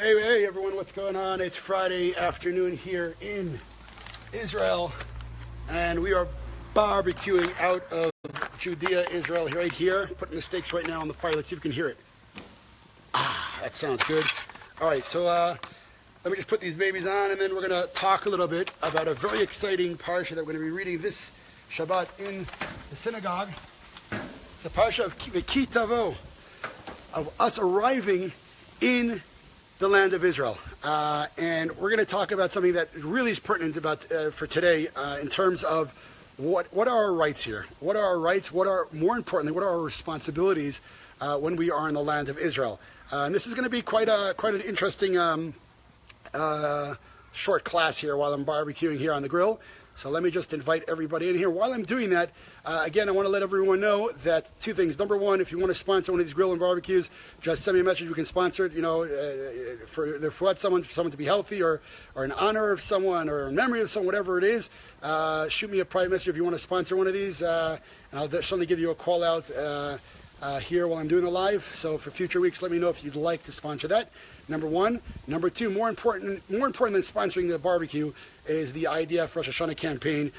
Hey everyone, what's going on? It's Friday afternoon here in Israel, and we are barbecuing out of Judea, Israel, right here. Putting the steaks right now on the fire. Let's see if we can hear it. That sounds good. All right, so let me just put these babies on, and then we're going to talk a little bit about a very exciting parsha that we're going to be reading this Shabbat in the synagogue. It's a parsha of Tavo, of us arriving in the land of Israel, and we're going to talk about something that really is pertinent about for today in terms of what are our rights here, what are our rights, more importantly, what are our responsibilities when we are in the land of Israel. And this is going to be quite an interesting short class here while I'm barbecuing here on the grill. So let me just invite everybody in here. While I'm doing that, again, I want to let everyone know that two things. Number one, if you want to sponsor one of these grill and barbecues, just send me a message. We can sponsor it, for someone to be healthy, or in honor of someone, or in memory of someone, whatever it is. Shoot me a private message if you want to sponsor one of these, and I'll certainly give you a call out here while I'm doing the live. So for future weeks, let me know if you'd like to sponsor that. Number one. Number two, more important than sponsoring the barbecue is the IDF Rosh Hashanah campaign,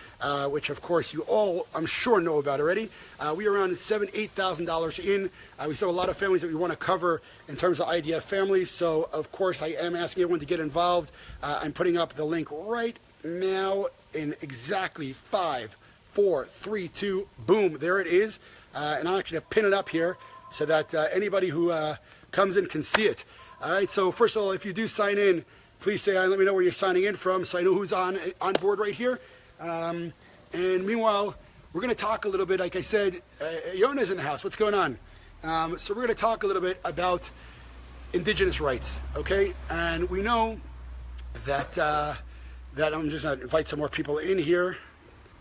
which of course you all, I'm sure, know about already. We are around $8,000 in. We still have a lot of families that we want to cover in terms of IDF families. So of course I am asking everyone to get involved. I'm putting up the link right now in exactly 5, 4, 3, 2, boom, there it is. And I'm actually going to pin it up here so that anybody who comes in can see it. All right, so first of all, if you do sign in, please say hi and let me know where you're signing in from so I know who's on board right here. And meanwhile, we're going to talk a little bit, like I said, Yona's in the house. What's going on? So we're going to talk a little bit about indigenous rights, okay? And we know that, that I'm just going to invite some more people in here.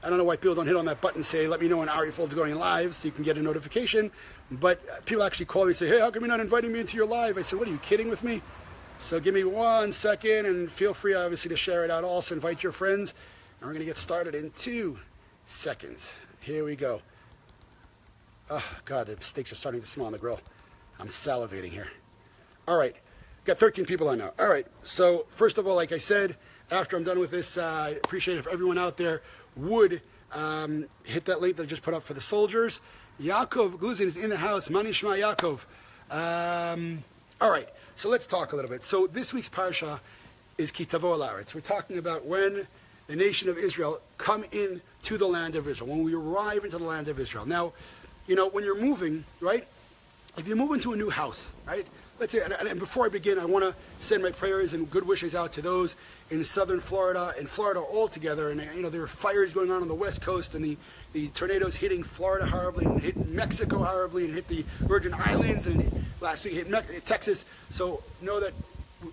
I don't know why people don't hit on that button, say, let me know when Ari Fold's going live so you can get a notification. But people actually call me and say, hey, how come you're not inviting me into your live? I said, what, are you kidding with me? So give me 1 second and feel free, obviously, to share it out. Also invite your friends. And we're going to get started in 2 seconds. Here we go. Oh, God, the steaks are starting to smell on the grill. I'm salivating here. All right. Got 13 people on now. All right. So first of all, like I said, after I'm done with this, I appreciate it if everyone out there would hit that link that I just put up for the soldiers. Yaakov Gluzin is in the house. Mani Shema Yaakov. All right, so let's talk a little bit. So this week's parsha is Ki Tavo al Haaretz. We're talking about when the nation of Israel come into the land of Israel, when we arrive into the land of Israel. Now, you know, when you're moving, right, if you move into a new house, right, let's say, and before I begin, I want to send my prayers and good wishes out to those in southern Florida and Florida altogether. And, you know, there are fires going on the West Coast, and the tornadoes hitting Florida horribly, and hit Mexico horribly, and hit the Virgin Islands, and last week hit Texas. So know that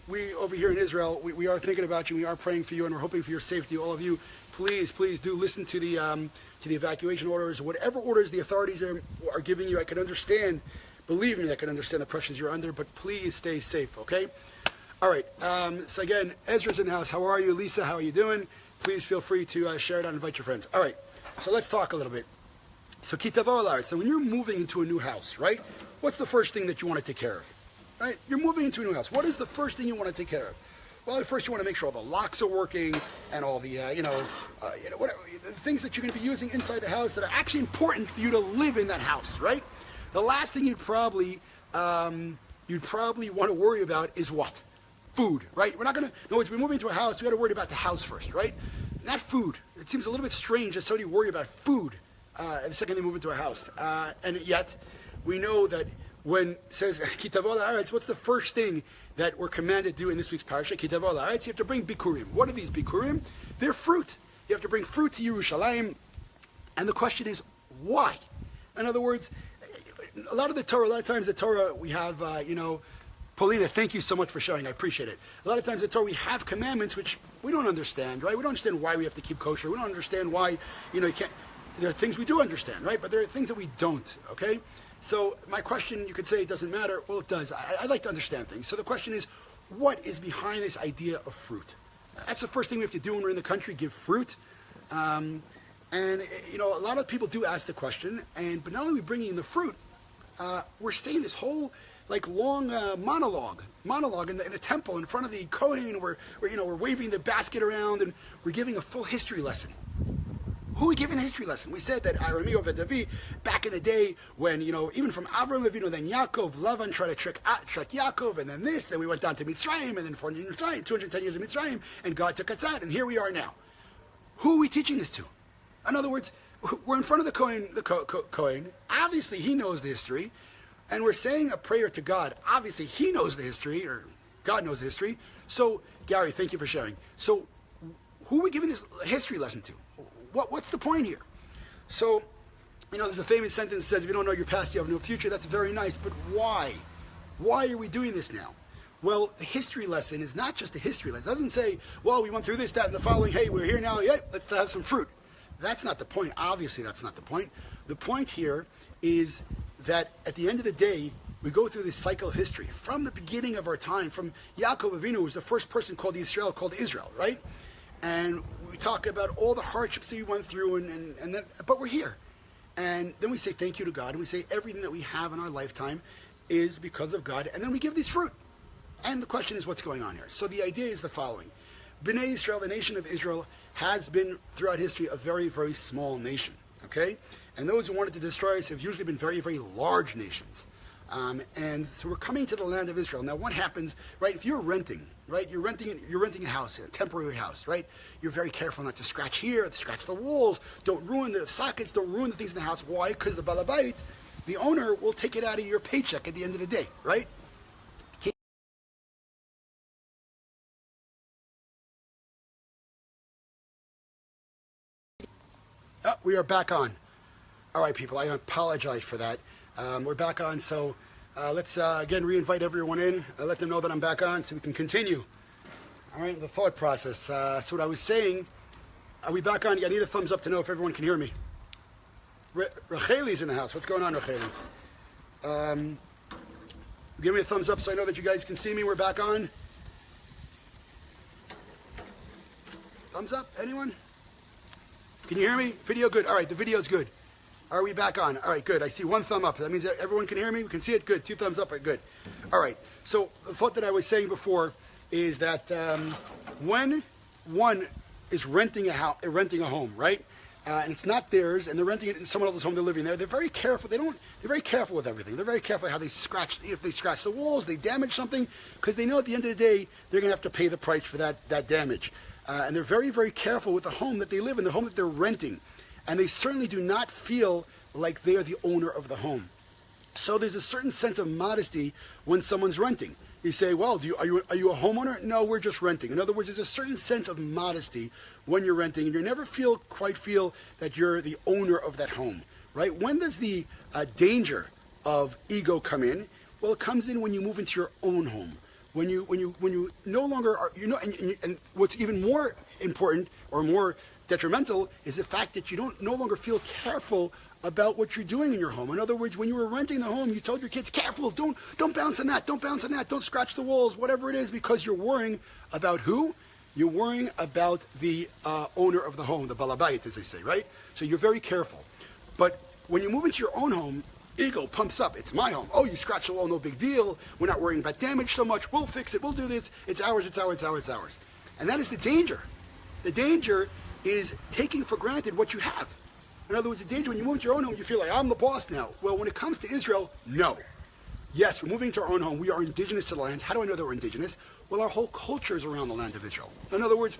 we over here in Israel, we are thinking about you, we are praying for you, and we're hoping for your safety. All of you, please do listen to the evacuation orders, whatever orders the authorities are giving you. I can understand. Believe me, I can understand the pressures you're under, but please stay safe, okay? All right, so again, Ezra's in the house. How are you? Lisa, how are you doing? Please feel free to share it out and invite your friends. All right, so let's talk a little bit. So Ki Tavo al Haaretz. So when you're moving into a new house, right, what's the first thing that you want to take care of? Right? You're moving into a new house. What is the first thing you want to take care of? Well, first you want to make sure all the locks are working and all the, whatever, the things that you're going to be using inside the house that are actually important for you to live in that house, right? The last thing you'd probably want to worry about is what? Food, right? We're not going to, no, we're moving into a house, we got to worry about the house first, right? Not food. It seems a little bit strange that somebody worry about food the second they move into a house. And yet, we know that when it says, Ki Tavo al Haaretz, what's the first thing that we're commanded to do in this week's parsha? Ki Tavo al Haaretz, you have to bring bikurim. What are these bikurim? They're fruit. You have to bring fruit to Yerushalayim. And the question is, why? In other words, a lot of times the Torah we have, Paulina, thank you so much for sharing. I appreciate it. A lot of times in the Torah we have commandments which we don't understand, right? We don't understand why we have to keep kosher. We don't understand why, you can't. There are things we do understand, right? But there are things that we don't, okay? So my question, you could say it doesn't matter. Well, it does. I like to understand things. So the question is, what is behind this idea of fruit? That's the first thing we have to do when we're in the country, give fruit. And, a lot of people do ask the question, but not only are we bringing the fruit, we're staying this whole long monologue monologue in the temple in front of the Kohen. We're waving the basket around and we're giving a full history lesson. Who are we giving a history lesson? We said that Arami over David, back in the day when, even from Avram Avinu, then Yaakov, Lavan tried to trick Yaakov, and then then we went down to Mitzrayim, and then 210 years of Mitzrayim, and God took us out, and here we are now. Who are we teaching this to? In other words, we're in front of the Kohen. Obviously, he knows the history, and we're saying a prayer to God. Obviously, he knows the history, or God knows the history. So, Gary, thank you for sharing. So, who are we giving this history lesson to? What's the point here? So, there's a famous sentence that says, if you don't know your past, you have no future. That's very nice, but why? Why are we doing this now? Well, the history lesson is not just a history lesson. It doesn't say, well, we went through this, that, and the following. Hey, we're here now. Yeah, let's have some fruit. That's not the point. Obviously, that's not the point. The point here is that at the end of the day, we go through this cycle of history from the beginning of our time, from Yaakov Avinu, who was the first person called Israel, right? And we talk about all the hardships that we went through, and then, but we're here. And then we say thank you to God, and we say everything that we have in our lifetime is because of God, and then we give these fruit. And the question is, what's going on here? So the idea is the following. Bnei Israel, the nation of Israel, has been, throughout history, a very, very small nation, okay? And those who wanted to destroy us have usually been very, very large nations. And so we're coming to the land of Israel. Now, what happens, right, if you're renting, right, you're renting a house, a temporary house, right? You're very careful not to scratch here, scratch the walls, don't ruin the sockets, don't ruin the things in the house. Why? Because the balabait, the owner, will take it out of your paycheck at the end of the day, right? Oh, we are back on. All right, people, I apologize for that. We're back on, so let's again re-invite everyone in. Let them know that I'm back on so we can continue. All right, the thought process. So what I was saying, are we back on? I need a thumbs up to know if everyone can hear me. Racheli's in the house. What's going on, Racheli? Give me a thumbs up so I know that you guys can see me. We're back on. Thumbs up, anyone? Can you hear me? Video good. All right, the video's good. Are we back on? All right, good. I see one thumb up. That means that everyone can hear me? We can see it? Good. 2 thumbs up. All right, good. All right. So the thought that I was saying before is that when one is renting a home, right? And it's not theirs, and they're renting it in someone else's home, they're living there. They're very careful. They're very careful with everything. They're very careful how they scratch. If they scratch the walls, they damage something, because they know at the end of the day they're going to have to pay the price for that damage. And they're very, very careful with the home that they live in, the home that they're renting. And they certainly do not feel like they are the owner of the home. So there's a certain sense of modesty when someone's renting. You say, well, are you a homeowner? No, we're just renting. In other words, there's a certain sense of modesty when you're renting, and you never quite feel that you're the owner of that home, right? When does the danger of ego come in? Well, it comes in when you move into your own home. When you no longer are, and what's even more important or more detrimental is the fact that you no longer feel careful about what you're doing in your home. In other words, when you were renting the home, you told your kids, careful, don't bounce on that, don't scratch the walls, whatever it is, because you're worrying about who? You're worrying about the owner of the home, the balabait, as they say, right? So you're very careful. But when you move into your own home, ego pumps up. It's my home. Oh, you scratch the wall, no big deal. We're not worrying about damage so much. We'll fix it. We'll do this. It's ours. And that is the danger. The danger is taking for granted what you have. In other words, the danger when you move into your own home, you feel like, I'm the boss now. Well, when it comes to Israel, no. Yes, we're moving to our own home. We are indigenous to the land. How do I know that we're indigenous? Well, our whole culture is around the land of Israel. In other words,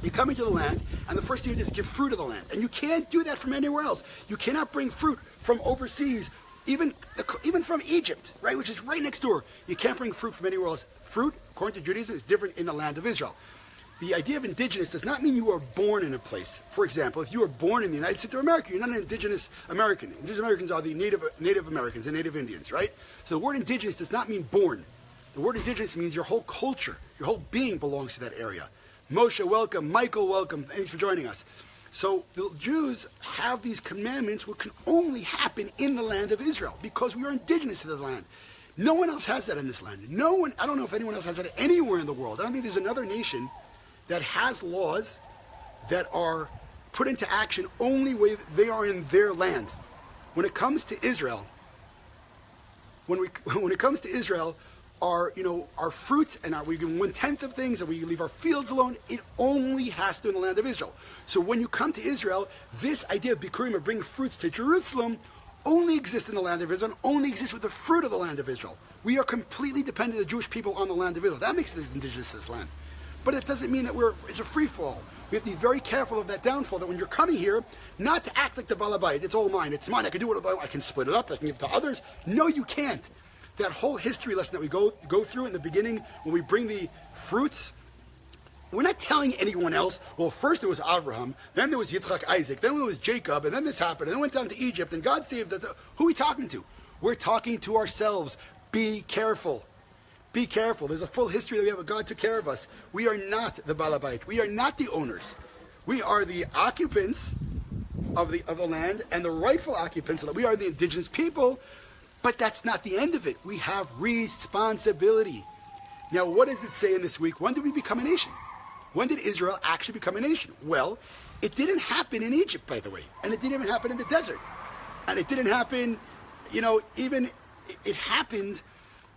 you come into the land, and the first thing you do is give fruit to the land. And you can't do that from anywhere else. You cannot bring fruit from overseas, even from Egypt, right, which is right next door. You can't bring fruit from anywhere else. Fruit, according to Judaism, is different in the land of Israel. The idea of indigenous does not mean you are born in a place. For example, if you were born in the United States of America, you're not an indigenous American. Indigenous Americans are the Native Americans and Native Indians, right? So the word indigenous does not mean born. The word indigenous means your whole culture, your whole being belongs to that area. Moshe, welcome. Michael, welcome. Thanks for joining us. So the Jews have these commandments which can only happen in the land of Israel because we are indigenous to the land. No one else has that in this land. No one, I don't know if anyone else has that anywhere in the world. I don't think there's another nation that has laws that are put into action only when they are in their land. When it comes to Israel, our fruits, and we give 1/10 of things, and we leave our fields alone. It only has to in the land of Israel. So when you come to Israel, this idea of Bikurim, of bringing fruits to Jerusalem, only exists in the land of Israel, and only exists with the fruit of the land of Israel. We are completely dependent, the Jewish people, on the land of Israel. That makes us indigenous to this land. But it doesn't mean that it's a free fall. We have to be very careful of that downfall, that when you're coming here, not to act like the Balabait, it's all mine, it's mine, I can do what I want, I can split it up, I can give it to others. No, you can't. That whole history lesson that we go through in the beginning, when we bring the fruits, we're not telling anyone else, well, first there was Abraham, then there was Yitzchak, Isaac, then there was Jacob, and then this happened, and then went down to Egypt, and God saved us. Who are we talking to? We're talking to ourselves. Be careful. Be careful. There's a full history that we have. God took care of us. We are not the Balabait. We are not the owners. We are the occupants of the land, and the rightful occupants. We are the indigenous people, but that's not the end of it. We have responsibility. Now, what does it say in this week? When did we become a nation? When did Israel actually become a nation? Well, it didn't happen in Egypt, by the way, and it didn't even happen in the desert, and it didn't happen, it happened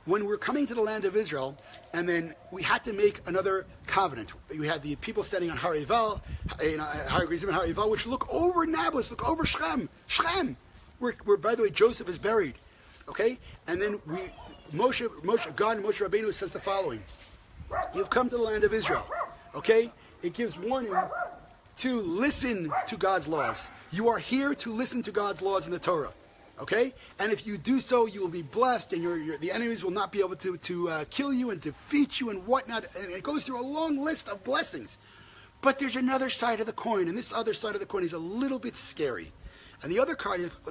when we're coming to the land of Israel, and then we had to make another covenant. We had the people standing on Har Eival, Har Gerizim and Har Eival, which look over Nablus, look over Shechem, where, by the way, Joseph is buried. Okay? And then God and Moshe Rabbeinu says the following. You've come to the land of Israel. Okay? It gives warning to listen to God's laws. You are here to listen to God's laws in the Torah. Okay? And if you do so, you will be blessed, and the enemies will not be able to kill you and defeat you and whatnot. And it goes through a long list of blessings. But there's another side of the coin, and this other side of the coin is a little bit scary. And the other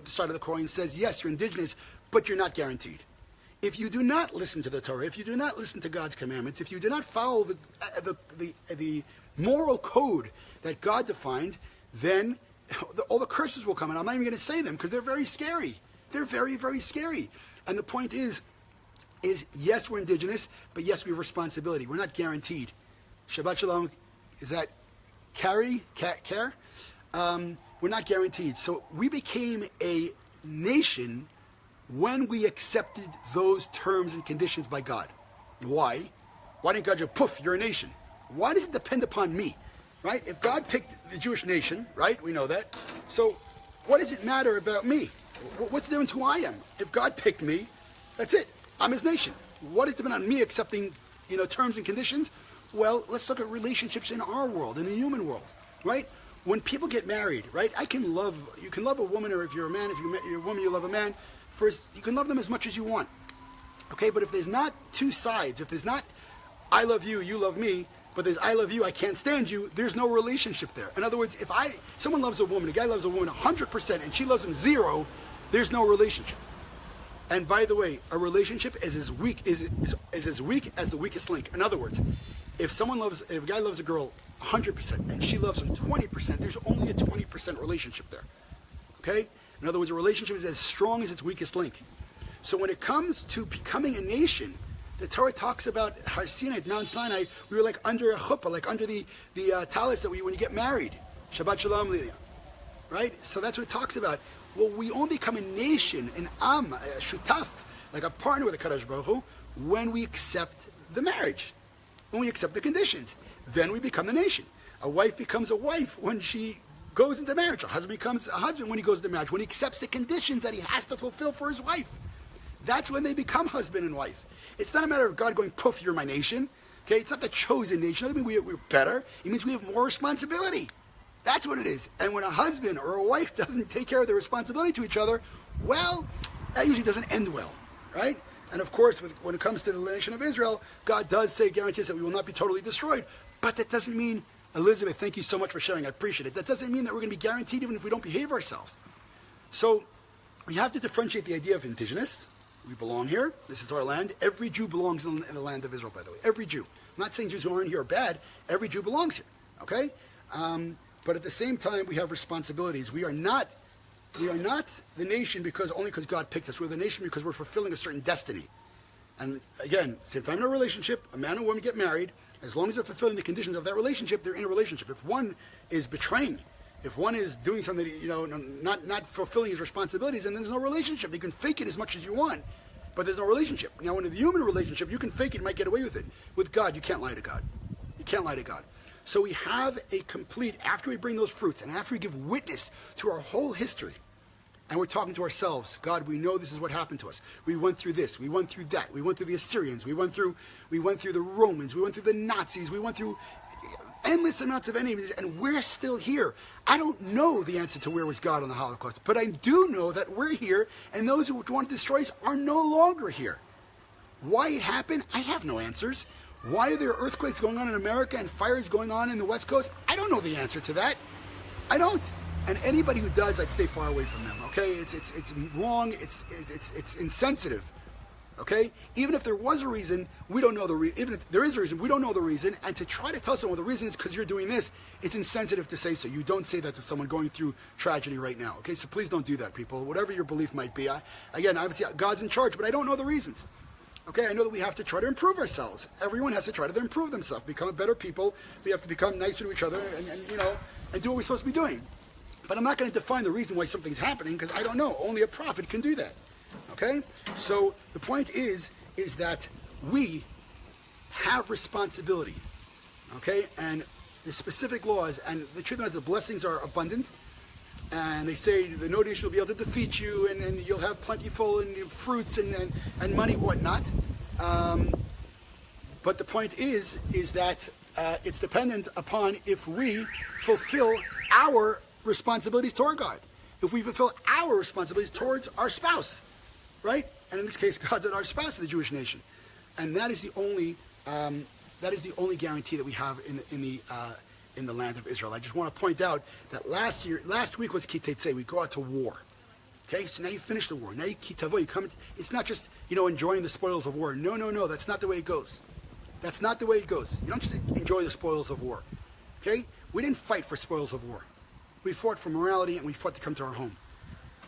side of the coin says, yes, you're indigenous, but you're not guaranteed. If you do not listen to the Torah, if you do not listen to God's commandments, if you do not follow the moral code that God defined, then all the curses will come. And I'm not even going to say them because they're very scary. They're very, very scary. And the point is yes, we're indigenous, but yes, we have responsibility. We're not guaranteed. Shabbat Shalom, is that care? We're not guaranteed. So we became a nation when we accepted those terms and conditions by God. Why? Why didn't God just, poof, you're a nation? Why does it depend upon me? Right? If God picked the Jewish nation, right? We know that. So what does it matter about me? What's the difference who I am? If God picked me, that's it. I'm his nation. What is it on me accepting, terms and conditions? Well, let's look at relationships in our world, in the human world, right? When people get married, right? You can love a woman, or if you're a man, if you're a woman, you love a man. First, you can love them as much as you want. Okay, but if there's not two sides, if there's not I love you, you love me, but there's I love you, I can't stand you, there's no relationship there. In other words, if someone loves a woman, a guy loves a woman 100%, and she loves him 0, there's no relationship. And by the way, a relationship is as weak as weak as the weakest link. In other words, if a guy loves a girl 100% and she loves him 20%, there's only a 20% relationship there. Okay? In other words, a relationship is as strong as its weakest link. So when it comes to becoming a nation, the Torah talks about Har Sinai, Mount Sinai. We were like under a chuppah, like under the talis that when you get married. Shabbat Shalom, Lydia. Right? So that's what it talks about. Well, we only become a nation, an am, a shutaf, like a partner with the Kadosh Baruch Hu, when we accept the marriage, when we accept the conditions. Then we become the nation. A wife becomes a wife when she goes into marriage. A husband becomes a husband when he goes into marriage, when he accepts the conditions that he has to fulfill for his wife. That's when they become husband and wife. It's not a matter of God going, poof, you're my nation. Okay, it's not the chosen nation. It doesn't mean we're better. It means we have more responsibility. That's what it is. And when a husband or a wife doesn't take care of their responsibility to each other, well, that usually doesn't end well, right? And of course, when it comes to the nation of Israel, God does say, guarantees that we will not be totally destroyed. But that doesn't mean, Elizabeth, thank you so much for sharing. I appreciate it. That doesn't mean that we're going to be guaranteed even if we don't behave ourselves. So we have to differentiate the idea of indigenous. We belong here. This is our land. Every Jew belongs in the land of Israel, by the way. Every Jew. I'm not saying Jews who aren't here are bad. Every Jew belongs here. Okay? But at the same time, we have responsibilities. We are not the nation only because God picked us. We're the nation because we're fulfilling a certain destiny. And again, same time in a relationship, a man and woman get married. As long as they're fulfilling the conditions of that relationship, they're in a relationship. If one is betraying, if one is doing something, not fulfilling his responsibilities, then there's no relationship. They can fake it as much as you want. but there's no relationship. Now, in the human relationship, you can fake it, you might get away with it. With God, you can't lie to God. You can't lie to God. So we have a complete, after we bring those fruits, and after we give witness to our whole history, and we're talking to ourselves, God, we know this is what happened to us. We went through this, we went through that, we went through the Assyrians, we went through the Romans, we went through the Nazis, we went through endless amounts of enemies, and we're still here. I don't know the answer to where was God on the Holocaust, but I do know that we're here, and those who want to destroy us are no longer here. Why it happened, I have no answers. Why are there earthquakes going on in America and fires going on in the West Coast? I don't know the answer to that. I don't. And anybody who does, I'd stay far away from them. Okay, it's wrong. It's insensitive. Okay, even if there was a reason, we don't know the reason. Even if there is a reason, we don't know the reason. And to try to tell someone the reason is because you're doing this, it's insensitive to say so. You don't say that to someone going through tragedy right now. Okay, so please don't do that, people. Whatever your belief might be. Again, obviously God's in charge, but I don't know the reasons. Okay, I know that we have to try to improve ourselves. Everyone has to try to improve themselves, become better people. We have to become nicer to each other, and do what we're supposed to be doing. But I'm not going to define the reason why something's happening because I don't know. Only a prophet can do that. Okay? So the point is that we have responsibility. Okay? And the specific laws, and the truth is the blessings are abundant. And they say the no nation will be able to defeat you, and you'll have plentiful and fruits and money, whatnot. But the point is that it's dependent upon if we fulfill our responsibilities toward God. If we fulfill our responsibilities towards our spouse, right? And in this case, God's our spouse of the Jewish nation, and that is the only guarantee that we have in the land of Israel. I just want to point out that last week was Ki Tetzei. We go out to war. Okay, so now you finish the war. Now you Ki Tavo. You come. It's not just enjoying the spoils of war. No. That's not the way it goes. That's not the way it goes. You don't just enjoy the spoils of war. Okay, we didn't fight for spoils of war. We fought for morality and we fought to come to our home.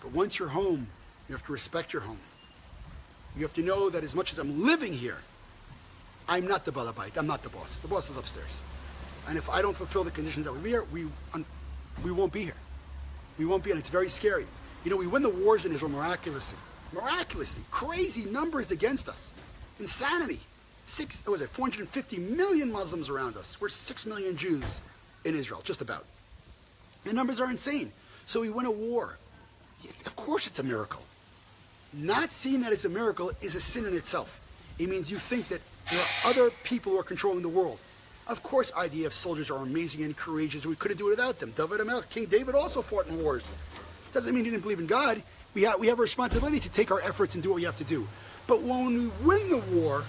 But once you're home, you have to respect your home. You have to know that as much as I'm living here, I'm not the balabait. I'm not the boss. The boss is upstairs. And if I don't fulfill the conditions that we're here, we won't be here. We won't be, and it's very scary. We win the wars in Israel miraculously. Miraculously. Crazy numbers against us. Insanity. 450 million Muslims around us. We're 6 million Jews in Israel, just about. The numbers are insane. So we win a war. Of course it's a miracle. Not seeing that it's a miracle is a sin in itself. It means you think that there are other people who are controlling the world. Of course, IDF soldiers are amazing and courageous. We couldn't do it without them. King David also fought in wars. Doesn't mean he didn't believe in God. We have a responsibility to take our efforts and do what we have to do. But when we win the war,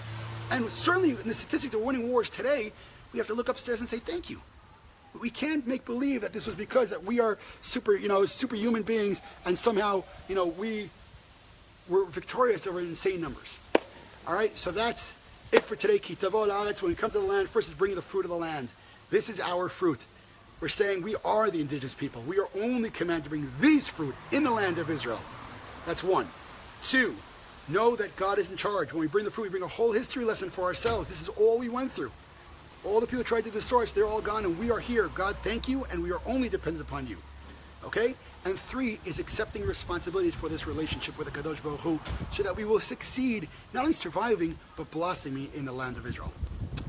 and certainly in the statistics of winning wars today, we have to look upstairs and say thank you. We can't make believe that this was because that we are superhuman beings and somehow, we were victorious over insane numbers. All right, so that's it for today. Ki Tavo la'aretz. When we come to the land, first is bringing the fruit of the land. This is our fruit. We're saying we are the indigenous people. We are only commanded to bring these fruit in the land of Israel. That's one. Two, know that God is in charge. When we bring the fruit, we bring a whole history lesson for ourselves. This is all we went through. All the people who tried to destroy us, they're all gone, and we are here. God, thank you, and we are only dependent upon you. Okay? And three is accepting responsibility for this relationship with the Kadosh Baruch Hu, so that we will succeed, not only surviving, but blossoming in the land of Israel.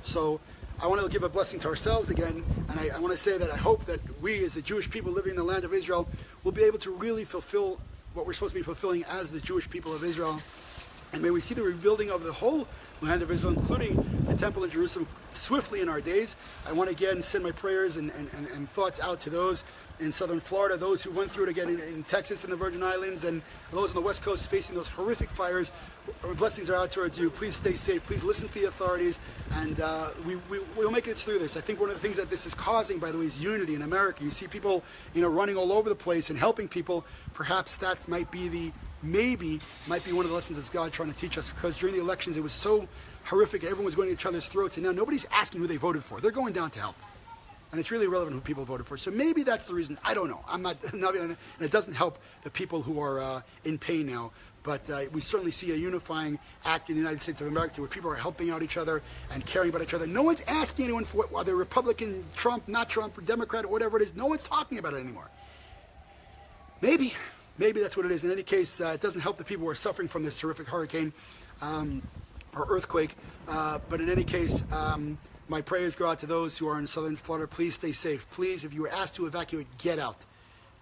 So I want to give a blessing to ourselves again, and I want to say that I hope that we, as the Jewish people living in the land of Israel, will be able to really fulfill what we're supposed to be fulfilling as the Jewish people of Israel. And may we see the rebuilding of the whole land of Israel, including the temple in Jerusalem, swiftly in our days. I want to again send my prayers and thoughts out to those in southern Florida, those who went through it again in Texas and the Virgin Islands, and those on the West Coast facing those horrific fires. Our blessings are out towards you. Please stay safe. Please listen to the authorities, and we'll make it through this. I think one of the things that this is causing, by the way, is unity in America. You see people, running all over the place and helping people. Perhaps that might be one of the lessons that God trying to teach us, because during the elections it was so horrific. Everyone was going to each other's throats, and now nobody's asking who they voted for. They're going down to help. And it's really irrelevant who people voted for. So maybe that's the reason. I don't know. I'm not and it doesn't help the people who are in pain now. But we certainly see a unifying act in the United States of America where people are helping out each other and caring about each other. No one's asking anyone for whether Republican, Trump, not Trump, or Democrat, or whatever it is. No one's talking about it anymore. Maybe that's what it is. In any case, it doesn't help the people who are suffering from this horrific hurricane. or earthquake. But in any case, my prayers go out to those who are in southern Florida. Please stay safe. Please, if you were asked to evacuate, get out.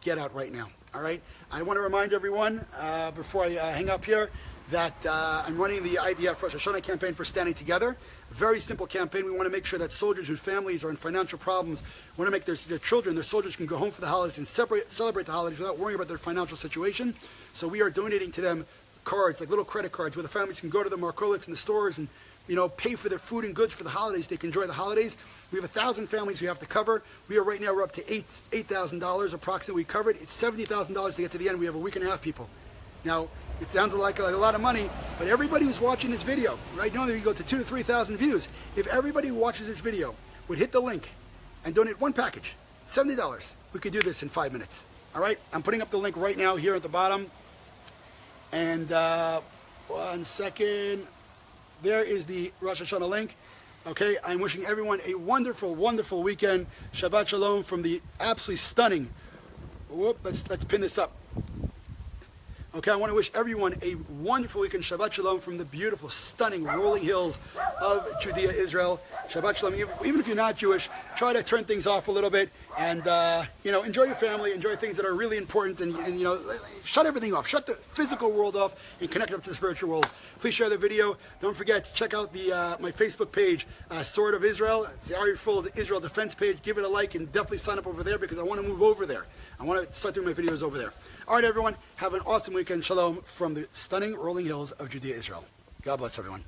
Get out right now. All right? I want to remind everyone, before I hang up here, that I'm running the IDF Rosh Hashanah campaign for Standing Together. Very simple campaign. We want to make sure that soldiers whose families are in financial problems want to make their children, their soldiers can go home for the holidays and celebrate the holidays without worrying about their financial situation. So we are donating to them cards, like little credit cards, where the families can go to the marketplace in the stores and pay for their food and goods for the holidays. They can enjoy the holidays. We have 1,000 families we have to cover. We're up to $8,000 approximately covered. It's $70,000 to get to the end. We have a week and a half, people. Now, it sounds like a lot of money, but everybody who's watching this video, right now we go to 2,000 to 3,000 views. If everybody who watches this video would hit the link and donate one package, $70, we could do this in 5 minutes. All right? I'm putting up the link right now here at the bottom. And 1 second. There is the Rosh Hashanah link. Okay, I'm wishing everyone a wonderful, wonderful weekend. Shabbat Shalom from the absolutely stunning. Let's pin this up. Okay, I want to wish everyone a wonderful weekend. Shabbat Shalom from the beautiful, stunning rolling hills of Judea, Israel. Shabbat Shalom. Even if you're not Jewish, try to turn things off a little bit and, enjoy your family, enjoy things that are really important and shut everything off. Shut the physical world off and connect up to the spiritual world. Please share the video. Don't forget to check out my Facebook page, Sword of Israel. It's the Full of the Israel Defense page. Give it a like and definitely sign up over there because I want to move over there. I want to start doing my videos over there. All right, everyone. Have an awesome weekend. Shalom from the stunning rolling hills of Judea, Israel. God bless everyone.